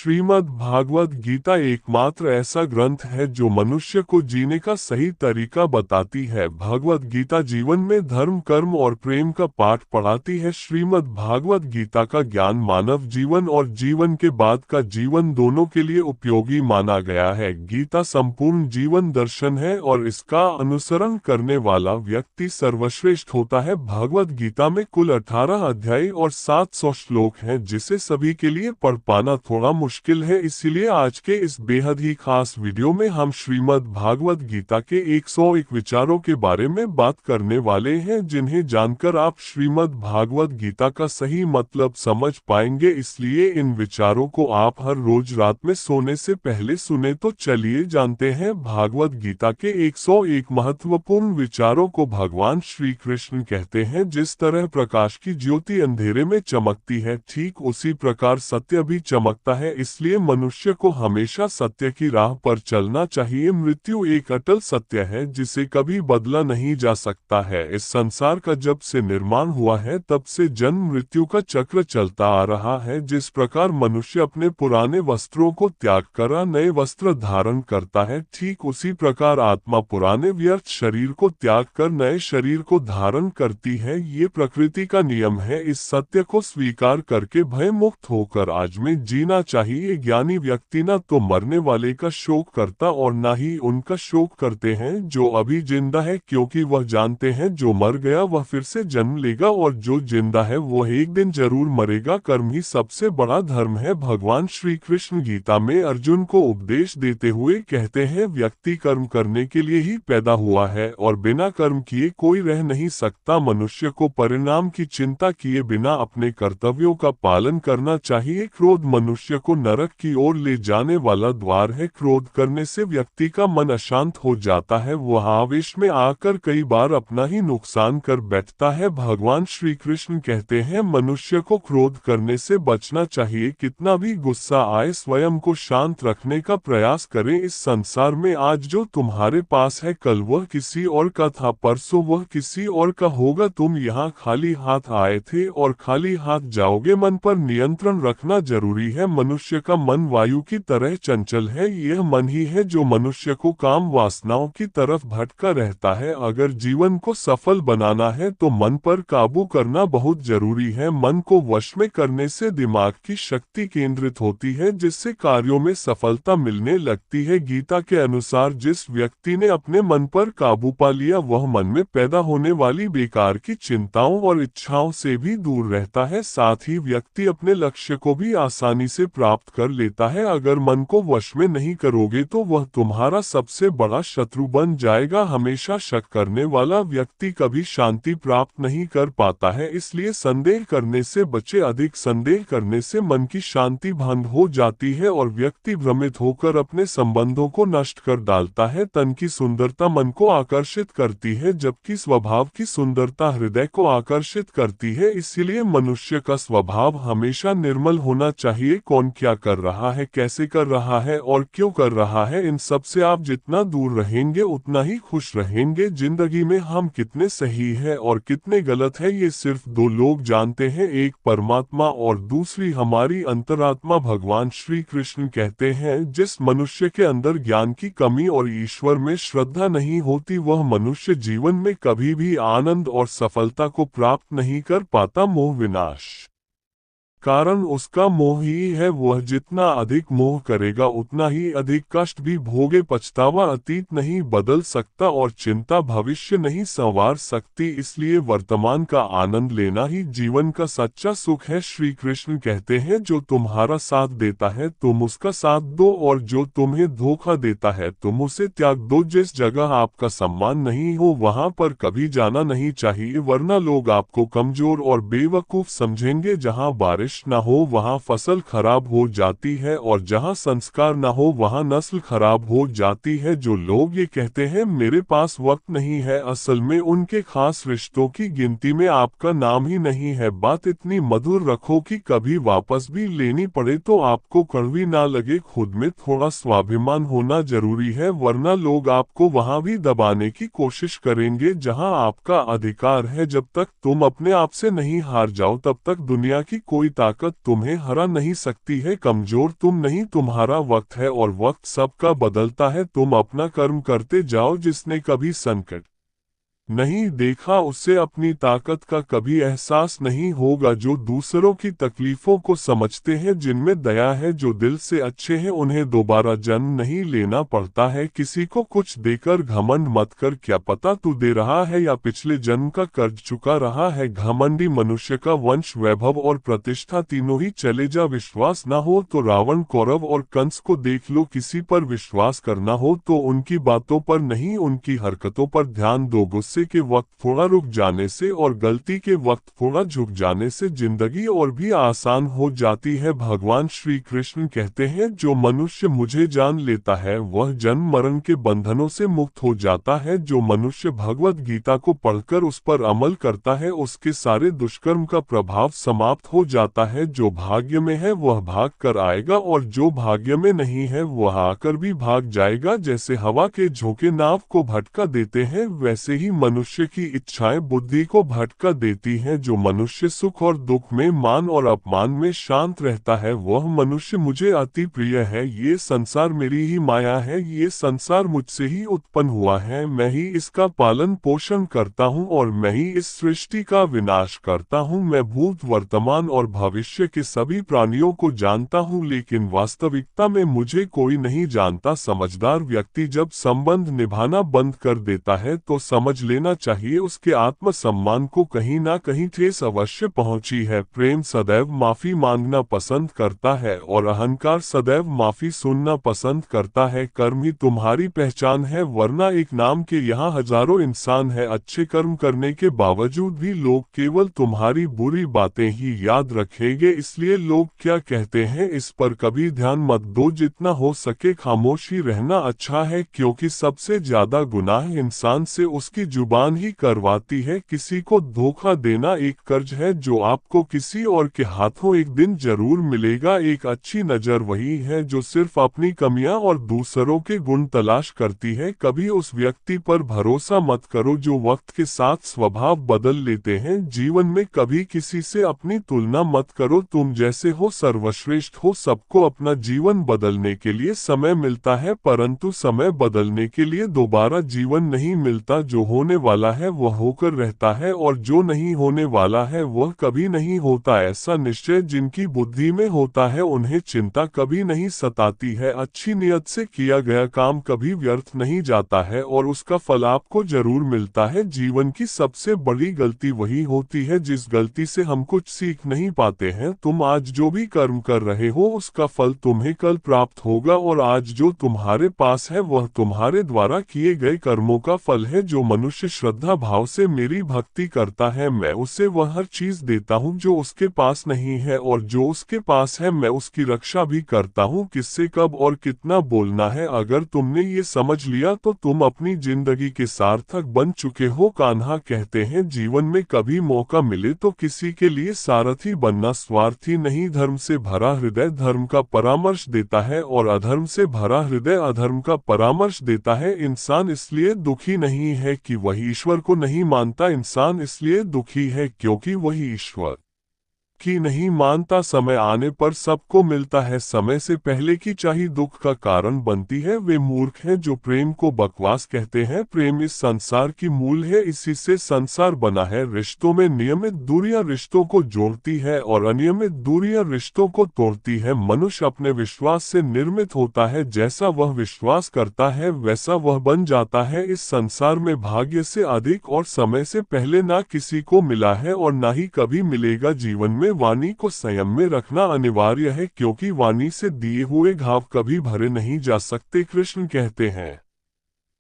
श्रीमद् भागवत गीता एकमात्र ऐसा ग्रंथ है जो मनुष्य को जीने का सही तरीका बताती है। भगवत गीता जीवन में धर्म, कर्म और प्रेम का पाठ पढ़ाती है। श्रीमद् भागवत गीता का ज्ञान मानव जीवन और जीवन के बाद का जीवन दोनों के लिए उपयोगी माना गया है। गीता संपूर्ण जीवन दर्शन है और इसका अनुसरण करने वाला व्यक्ति सर्वश्रेष्ठ होता है। भगवत गीता में कुल 18 अध्याय और 700 श्लोक हैं, जिसे सभी के लिए पढ़ पाना थोड़ा मुश्किल है। इसीलिए आज के इस बेहद ही खास वीडियो में हम श्रीमद् भागवत गीता के 101 विचारों के बारे में बात करने वाले हैं, जिन्हें जानकर आप श्रीमद् भागवत गीता का सही मतलब समझ पाएंगे। इसलिए इन विचारों को आप हर रोज रात में सोने से पहले सुने। तो चलिए जानते हैं भागवत गीता के 101 महत्वपूर्ण विचारों को। भगवान श्री कृष्ण कहते हैं, जिस तरह प्रकाश की ज्योति अंधेरे में चमकती है, ठीक उसी प्रकार सत्य भी चमकता है। इसलिए मनुष्य को हमेशा सत्य की राह पर चलना चाहिए। मृत्यु एक अटल सत्य है जिसे कभी बदला नहीं जा सकता है। इस संसार का जब से निर्माण हुआ है तब से जन्म मृत्यु का चक्र चलता आ रहा है। जिस प्रकार मनुष्य अपने पुराने वस्त्रों को त्याग कर नए वस्त्र धारण करता है, ठीक उसी प्रकार आत्मा पुराने व्यर्थ शरीर को त्याग कर नए शरीर को धारण करती है। ये प्रकृति का नियम है। इस सत्य को स्वीकार करके भय मुक्त होकर आज में जीना चाहिए। ज्ञानी व्यक्ति न तो मरने वाले का शोक करता और न ही उनका शोक करते हैं जो अभी जिंदा है, क्योंकि वह जानते हैं जो मर गया वह फिर से जन्म लेगा और जो जिंदा है वह एक दिन जरूर मरेगा। कर्म ही सबसे बड़ा धर्म है। भगवान श्री कृष्ण गीता में अर्जुन को उपदेश देते हुए कहते हैं, व्यक्ति कर्म करने के लिए ही पैदा हुआ है और बिना कर्म किए कोई रह नहीं सकता। मनुष्य को परिणाम की चिंता किए बिना अपने कर्तव्यों का पालन करना चाहिए। क्रोध मनुष्य को नरक की ओर ले जाने वाला द्वार है। क्रोध करने से व्यक्ति का मन अशांत हो जाता है। वह आवेश में आकर कई बार अपना ही नुकसान कर बैठता है। भगवान श्री कृष्ण कहते हैं, मनुष्य को क्रोध करने से बचना चाहिए। कितना भी गुस्सा आए स्वयं को शांत रखने का प्रयास करें। इस संसार में आज जो तुम्हारे पास है कल वह किसी और का था, परसों वह किसी और का होगा। तुम यहाँ खाली हाथ आए थे और खाली हाथ जाओगे। मन पर नियंत्रण रखना जरूरी है। मनुष्य का मन वायु की तरह चंचल है। यह मन ही है जो मनुष्य को काम वासनाओं की तरफ भटका रहता है। अगर जीवन को सफल बनाना है तो मन पर काबू करना बहुत जरूरी है। मन को वश में करने से दिमाग की शक्ति केंद्रित होती है, जिससे कार्यों में सफलता मिलने लगती है। गीता के अनुसार जिस व्यक्ति ने अपने मन पर काबू पा लिया वह मन में पैदा होने वाली बेकार की चिंताओं और इच्छाओं से भी दूर रहता है। साथ ही व्यक्ति अपने लक्ष्य को भी आसानी से प्राप्त कर लेता है। अगर मन को वश में नहीं करोगे तो वह तुम्हारा सबसे बड़ा शत्रु बन जाएगा। हमेशा शक करने वाला व्यक्ति कभी शांति प्राप्त नहीं कर पाता है। इसलिए संदेह करने से बचे। अधिक संदेह करने से मन की शांति भंग हो जाती है और व्यक्ति भ्रमित होकर अपने संबंधों को नष्ट कर डालता है। तन की सुंदरता मन को आकर्षित करती है, जबकि स्वभाव की सुंदरता हृदय को आकर्षित करती है। इसीलिए मनुष्य का स्वभाव हमेशा निर्मल होना चाहिए। कौन क्या कर रहा है, कैसे कर रहा है और क्यों कर रहा है, इन सब से आप जितना दूर रहेंगे उतना ही खुश रहेंगे। जिंदगी में हम कितने सही है और कितने गलत है ये सिर्फ दो लोग जानते हैं, एक परमात्मा और दूसरी हमारी अंतरात्मा। भगवान श्री कृष्ण कहते हैं, जिस मनुष्य के अंदर ज्ञान की कमी और ईश्वर में श्रद्धा नहीं होती वह मनुष्य जीवन में कभी भी आनंद और सफलता को प्राप्त नहीं कर पाता। मोह विनाश कारण उसका मोह ही है। वह जितना अधिक मोह करेगा उतना ही अधिक कष्ट भी भोगे। पछतावा अतीत नहीं बदल सकता और चिंता भविष्य नहीं संवार सकती। इसलिए वर्तमान का आनंद लेना ही जीवन का सच्चा सुख है। श्री कृष्ण कहते हैं, जो तुम्हारा साथ देता है तुम उसका साथ दो और जो तुम्हें धोखा देता है तुम उसे त्याग दो। जिस जगह आपका सम्मान नहीं हो वहां पर कभी जाना नहीं चाहिए, वरना लोग आपको कमजोर और बेवकूफ समझेंगे। जहां बारिश न हो वहां फसल खराब हो जाती है और जहां संस्कार न हो वहां नस्ल खराब हो जाती है। जो लोग ये कहते हैं मेरे पास वक्त नहीं है, असल में उनके खास रिश्तों की गिनती में आपका नाम ही नहीं है। बात इतनी मधुर रखो कि कभी वापस भी लेनी पड़े तो आपको कड़वी ना लगे। खुद में थोड़ा स्वाभिमान होना जरूरी है, वरना लोग आपको वहां भी दबाने की कोशिश करेंगे जहां आपका अधिकार है। जब तक तुम अपने आप से नहीं हार जाओ तब तक दुनिया की कोई ताकत तुम्हें हरा नहीं सकती है। कमजोर तुम नहीं, तुम्हारा वक्त है और वक्त सबका बदलता है। तुम अपना कर्म करते जाओ। जिसने कभी संकट नहीं देखा उसे अपनी ताकत का कभी एहसास नहीं होगा। जो दूसरों की तकलीफों को समझते हैं, जिनमें दया है, जो दिल से अच्छे हैं, उन्हें दोबारा जन्म नहीं लेना पड़ता है। किसी को कुछ देकर घमंड मत कर, क्या पता तू दे रहा है या पिछले जन्म का कर्ज चुका रहा है। घमंडी मनुष्य का वंश, वैभव और प्रतिष्ठा तीनों ही चले जा। विश्वास न हो तो रावण, कौरव और कंस को देख लो। किसी पर विश्वास करना हो तो उनकी बातों पर नहीं, उनकी हरकतों पर ध्यान दो। गुस्से के वक्त थोड़ा रुक जाने से और गलती के वक्त थोड़ा झुक जाने से जिंदगी और भी आसान हो जाती है। भगवान श्री कृष्ण कहते हैं, जो मनुष्य मुझे जान लेता है वह जन्म मरण के बंधनों से मुक्त हो जाता है। जो मनुष्य भगवत गीता को पढ़कर उस पर अमल करता है, उसके सारे दुष्कर्म का प्रभाव समाप्त हो जाता है। जो भाग्य में है वह भाग कर आएगा और जो भाग्य में नहीं है वह आकर भी भाग जाएगा। जैसे हवा के झोंके नाव को भटका देते हैं, वैसे ही मनुष्य की इच्छाएं बुद्धि को भटका देती हैं। जो मनुष्य सुख और दुख में, मान और अपमान में शांत रहता है, वह मनुष्य मुझे अति प्रिय है। ये संसार मेरी ही माया है, ये संसार मुझसे ही उत्पन्न हुआ है। मैं ही इसका पालन पोषण करता हूँ और मैं ही इस सृष्टि का विनाश करता हूँ। मैं भूत, वर्तमान और भविष्य के सभी प्राणियों को जानता हूँ, लेकिन वास्तविकता में मुझे कोई नहीं जानता। समझदार व्यक्ति जब संबंध निभाना बंद कर देता है तो समझ लेना चाहिए उसके आत्मसम्मान को कहीं ना कहीं ठेस अवश्य पहुंची है। प्रेम सदैव माफी मांगना पसंद करता है और अहंकार सदैव माफी सुनना पसंद करता है। कर्म ही तुम्हारी पहचान है, वरना एक नाम के यहाँ हजारों इंसान है। अच्छे कर्म करने के बावजूद भी लोग केवल तुम्हारी बुरी बातें ही याद रखेंगे, इसलिए लोग क्या कहते हैं इस पर कभी ध्यान मत दो। जितना हो सके खामोश ही रहना अच्छा है, क्योंकि सबसे ज्यादा गुनाह इंसान से उसकी जुबान ही करवाती है। किसी को धोखा देना एक कर्ज है जो आपको किसी और के हाथों एक दिन जरूर मिलेगा। एक अच्छी नजर वही है जो सिर्फ अपनी कमियां और दूसरों के गुण तलाश करती है। कभी उस व्यक्ति पर भरोसा मत करो जो वक्त के साथ स्वभाव बदल लेते हैं। जीवन में कभी किसी से अपनी तुलना मत करो, तुम जैसे हो सर्वश्रेष्ठ हो। सबको अपना जीवन बदलने के लिए समय मिलता है, परंतु समय बदलने के लिए दोबारा जीवन नहीं मिलता। जो होने वाला है वह होकर रहता है और जो नहीं होने वाला है वह कभी नहीं होता। ऐसा निश्चय जिनकी बुद्धि में होता है उन्हें चिंता कभी नहीं सताती है। अच्छी नियत से किया गया काम कभी व्यर्थ नहीं जाता है और उसका फल आपको जरूर मिलता है। जीवन की सबसे बड़ी गलती वही होती है जिस गलती से हम कुछ सीख नहीं पाते हैं। तुम आज जो भी कर्म कर रहे हो उसका फल तुम्हें कल प्राप्त होगा और आज जो तुम्हारे पास है वह तुम्हारे द्वारा किए गए कर्मों का फल है। जो मनुष्य श्रद्धा भाव से मेरी भक्ति करता है, मैं उसे वह हर चीज देता हूँ जो उसके पास नहीं है, और जो उसके पास है मैं उसकी रक्षा भी करता हूँ। किससे कब और कितना बोलना है, अगर तुमने ये समझ लिया तो तुम अपनी जिंदगी के सार्थक बन चुके हो। कान्हा कहते हैं, जीवन में कभी मौका मिले तो किसी के लिए सारथी बनना, स्वार्थी नहीं। धर्म से भरा हृदय धर्म का परामर्श देता है और अधर्म से भरा हृदय अधर्म का परामर्श देता है। इंसान इसलिए दुखी नहीं है कि वह ईश्वर को नहीं मानता, इंसान इसलिए दुखी है क्योंकि वही ईश्वर की नहीं मानता। समय आने पर सबको मिलता है, समय से पहले की चाही दुख का कारण बनती है। वे मूर्ख हैं जो प्रेम को बकवास कहते हैं। प्रेम इस संसार की मूल है, इसी से संसार बना है। रिश्तों में नियमित दूरियां रिश्तों को जोड़ती है और अनियमित दूरियां रिश्तों को तोड़ती है। मनुष्य अपने विश्वास से निर्मित होता है, जैसा वह विश्वास करता है वैसा वह बन जाता है। इस संसार में भाग्य से अधिक और समय से पहले ना किसी को मिला है और ना ही कभी मिलेगा। जीवन में वाणी को संयम में रखना अनिवार्य है, क्योंकि वाणी से दिए हुए घाव कभी भरे नहीं जा सकते। कृष्ण कहते हैं,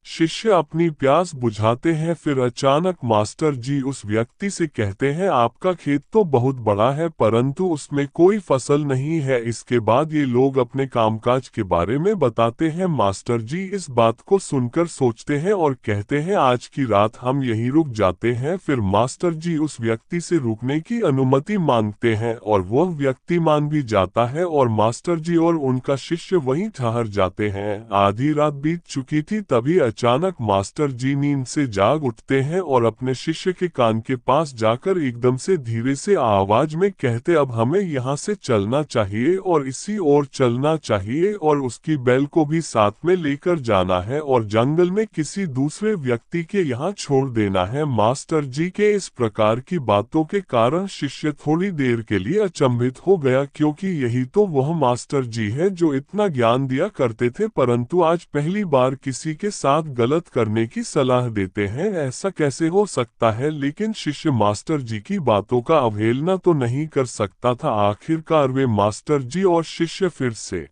शिष्य अपनी प्यास बुझाते हैं, फिर अचानक मास्टर जी उस व्यक्ति से कहते हैं, आपका खेत तो बहुत बड़ा है परंतु उसमें कोई फसल नहीं है। इसके बाद ये लोग अपने कामकाज के बारे में बताते हैं। मास्टर जी इस बात को सुनकर सोचते हैं और कहते हैं, आज की रात हम यहीं रुक जाते हैं। फिर मास्टर जी उस व्यक्ति से रुकने की अनुमति मांगते हैं और वह व्यक्ति मान भी जाता है और मास्टर जी और उनका शिष्य वहीं ठहर जाते हैं। आधी रात बीत चुकी थी, तभी अचानक मास्टर जी नींद से जाग उठते हैं और अपने शिष्य के कान के पास जाकर एकदम से धीरे से आवाज में कहते, अब हमें यहाँ से चलना चाहिए और इसी ओर चलना चाहिए और उसकी बैल को भी साथ में लेकर जाना है और जंगल में किसी दूसरे व्यक्ति के यहाँ छोड़ देना है। मास्टर जी के इस प्रकार की बातों के कारण शिष्य थोड़ी देर के लिए अचंभित हो गया, क्योंकि यही तो वह मास्टर जी है जो इतना ज्ञान दिया करते थे, परंतु आज पहली बार किसी के साथ गलत करने की सलाह देते हैं। ऐसा कैसे हो सकता है? लेकिन शिष्य मास्टर जी की बातों का अवहेलना तो नहीं कर सकता था। आखिरकार वे मास्टर जी और शिष्य फिर से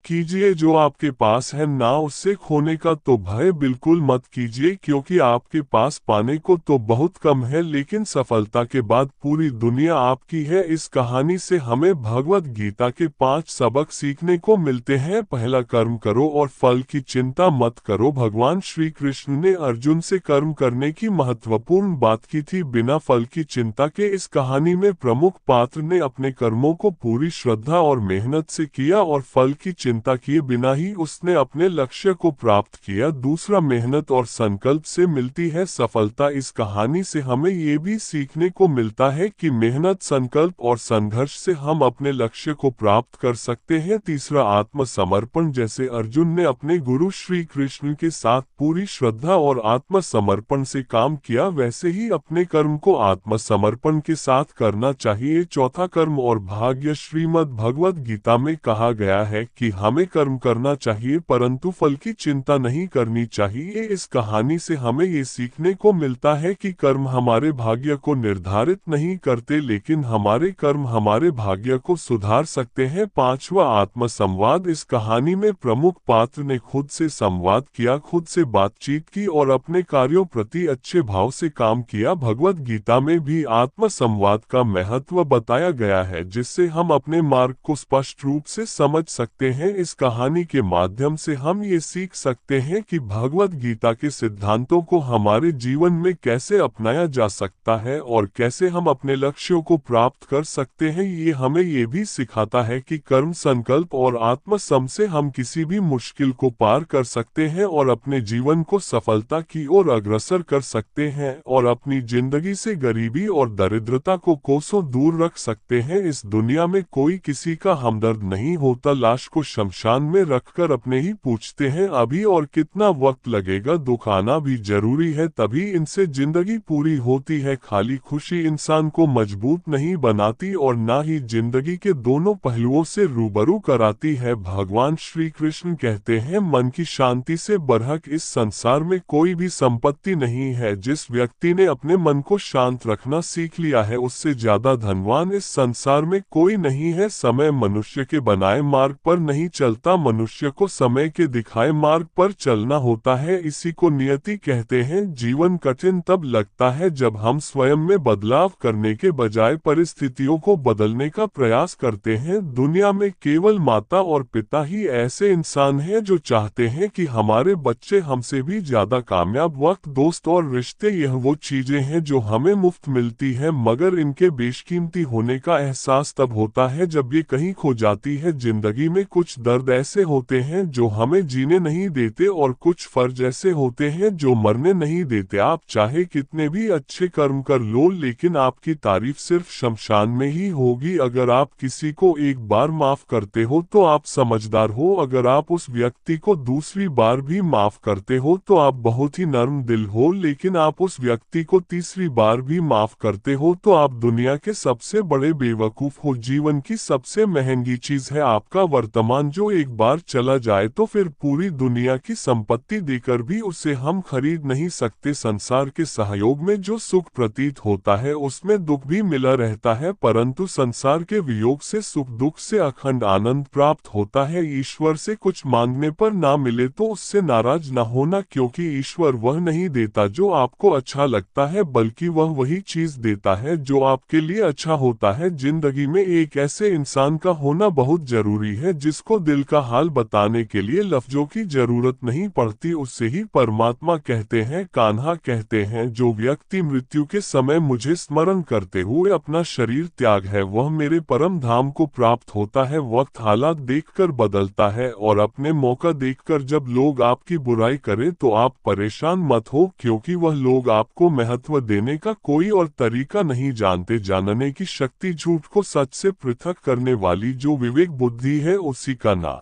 कीजिए जो आपके पास है, ना उससे खोने का तो भय बिल्कुल मत कीजिए, क्योंकि आपके पास पाने को तो बहुत कम है, लेकिन सफलता के बाद पूरी दुनिया आपकी है। इस कहानी से हमें भगवत गीता के 5 सबक सीखने को मिलते हैं। पहला, कर्म करो और फल की चिंता मत करो। भगवान श्री कृष्ण ने अर्जुन से कर्म करने की महत्वपूर्ण बात की थी, बिना फल की चिंता के। इस कहानी में प्रमुख पात्र ने अपने कर्मों को पूरी श्रद्धा और मेहनत से किया और फल की चिंता किए बिना ही उसने अपने लक्ष्य को प्राप्त किया। दूसरा, मेहनत और संकल्प से मिलती है सफलता। इस कहानी से हमें ये भी सीखने को मिलता है कि मेहनत, संकल्प और संघर्ष से हम अपने लक्ष्य को प्राप्त कर सकते हैं। तीसरा, आत्मसमर्पण। जैसे अर्जुन ने अपने गुरु श्री कृष्ण के साथ पूरी श्रद्धा और आत्मसमर्पण से काम किया, वैसे ही अपने कर्म को आत्मसमर्पण के साथ करना चाहिए। चौथा, कर्म और भाग्य। श्रीमद् भगवद गीता में कहा गया है कि हमें कर्म करना चाहिए परंतु फल की चिंता नहीं करनी चाहिए। इस कहानी से हमें ये सीखने को मिलता है कि कर्म हमारे भाग्य को निर्धारित नहीं करते, लेकिन हमारे कर्म हमारे भाग्य को सुधार सकते हैं। पांचवा, आत्मसंवाद। इस कहानी में प्रमुख पात्र ने खुद से संवाद किया, खुद से बातचीत की और अपने कार्यों प्रति अच्छे भाव से काम किया। भगवद गीता में भी आत्मसंवाद का महत्व बताया गया है, जिससे हम अपने मार्ग को स्पष्ट रूप से समझ सकते हैं। इस कहानी के माध्यम से हम ये सीख सकते हैं कि भगवद गीता के सिद्धांतों को हमारे जीवन में कैसे अपनाया जा सकता है और कैसे हम अपने लक्ष्यों को प्राप्त कर सकते हैं। ये हमें ये भी सिखाता है कि कर्म, संकल्प और आत्मसम से हम किसी भी मुश्किल को पार कर सकते हैं और अपने जीवन को सफलता की ओर अग्रसर कर सकते हैं और अपनी जिंदगी से गरीबी और दरिद्रता को कोसों दूर रख सकते हैं। इस दुनिया में कोई किसी का हमदर्द नहीं होता। लाश को शमशान में रखकर अपने ही पूछते हैं, अभी और कितना वक्त लगेगा? दुख आना भी जरूरी है, तभी इनसे जिंदगी पूरी होती है। खाली खुशी इंसान को मजबूत नहीं बनाती और ना ही जिंदगी के दोनों पहलुओं से रूबरू कराती है। भगवान श्री कृष्ण कहते हैं, मन की शांति से बढ़कर इस संसार में कोई भी संपत्ति नहीं है। जिस व्यक्ति ने अपने मन को शांत रखना सीख लिया है, उससे ज्यादा धनवान इस संसार में कोई नहीं है। समय मनुष्य के बनाए मार्ग पर नहीं चलता, मनुष्य को समय के दिखाए मार्ग पर चलना होता है। इसी को नियति कहते हैं। जीवन कठिन तब लगता है जब हम स्वयं में बदलाव करने के बजाय परिस्थितियों को बदलने का प्रयास करते हैं। दुनिया में केवल माता और पिता ही ऐसे इंसान हैं जो चाहते हैं कि हमारे बच्चे हमसे भी ज्यादा कामयाब। वक्त, दोस्त और रिश्ते, यह वो चीजें हैं जो हमें मुफ्त मिलती हैं, मगर इनके बेशकीमती होने का एहसास तब होता है जब ये कहीं खो जाती है। जिंदगी में कुछ दर्द ऐसे होते हैं जो हमें जीने नहीं देते और कुछ फर्ज ऐसे होते हैं जो मरने नहीं देते। आप चाहे कितने भी अच्छे कर्म कर लो, लेकिन आपकी तारीफ सिर्फ शमशान में ही होगी। अगर आप किसी को एक बार माफ करते हो तो आप समझदार हो, अगर आप उस व्यक्ति को दूसरी बार भी माफ करते हो तो आप बहुत ही नर्म दिल हो, लेकिन आप उस व्यक्ति को तीसरी बार भी माफ करते हो तो आप दुनिया के सबसे बड़े बेवकूफ हो। जीवन की सबसे महंगी चीज है आपका वर्तमान, जो एक बार चला जाए तो फिर पूरी दुनिया की संपत्ति देकर भी उसे हम खरीद नहीं सकते। संसार के सहयोग में जो सुख प्रतीत होता है उसमें दुख भी मिला रहता है, परंतु संसार के वियोग से सुख दुख से अखंड आनंद प्राप्त होता है। ईश्वर से कुछ मांगने पर ना मिले तो उससे नाराज न होना, क्योंकि ईश्वर वह नहीं देता जो आपको अच्छा लगता है, बल्कि वह वही चीज देता है जो आपके लिए अच्छा होता है। जिंदगी में एक ऐसे इंसान का होना बहुत जरूरी है जिसको जिसको दिल का हाल बताने के लिए लफ्जों की जरूरत नहीं पड़ती, उससे ही परमात्मा कहते हैं। कान्हा कहते हैं, जो व्यक्ति मृत्यु के समय मुझे स्मरण करते हुए अपना शरीर त्याग है, वह मेरे परम धाम को प्राप्त होता है। वक्त हालात देखकर बदलता है और अपने मौका देखकर जब लोग आपकी बुराई करें तो आप परेशान मत हो, क्योंकि वह लोग आपको महत्व देने का कोई और तरीका नहीं जानते। जानने की शक्ति झूठ को सच से पृथक करने वाली जो विवेक बुद्धि है, उसी का नाम